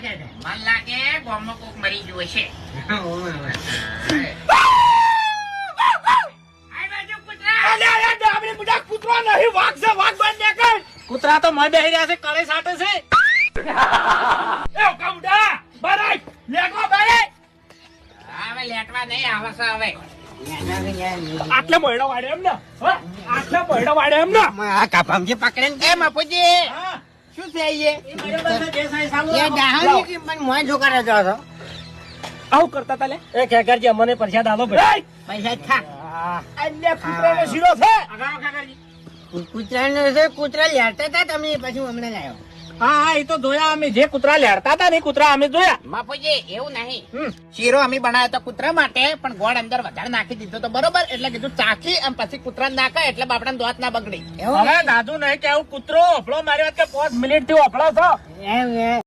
લાગે છે? મન લાગે ગામમાં કોક મરી ગયો છે. કૂતરો નહીં, વાઘ છે, વાઘ બંધ દેખાય. કૂતરા તો મય બેહી રહ્યા છે, કળે સાટે છે. એ કમડા બરાય લેગો બરાય. હવે લેટવા નહીં આવે છે હવે. આટલે મોયડો વાડે એમ ને, હા આટલે મોયડો વાડે એમ ને. આ કાપામજી પકડે ને એ મફુજી હા શું છે એ? એ ડાહણની કિંમત મોય છોકરા જો છો આવું કરતા તા લે. એ ખેકરજી અમને પ્રસાદ આલો ભાઈ. પૈસા ખા અન્ય કૂતરાનો શીરો છે. કૂતરાનો છે, કૂતરા લેતા હતા તમે પછી હમણાં લાવ્યો. હા હા એ તો જોયા અમે, જે કૂતરા લેડતા હતા ને એ કૂતરા અમે જોયા. મફુજી એવું નહીં. શીરો અમે બનાવ્યો તો કૂતરા માટે, પણ ગોળ અંદર વધારે નાખી દીધો તો બરોબર, એટલે કીધું ચાખી અને પછી કૂતરા નાખે એટલે બાપડા દોત ના બગડી. એવું હવે દાદુ નહીં કે આવું કૂતરો ઓફળો મારી વાત કે 5 મિનિટ થી ઓફળો છો. એમ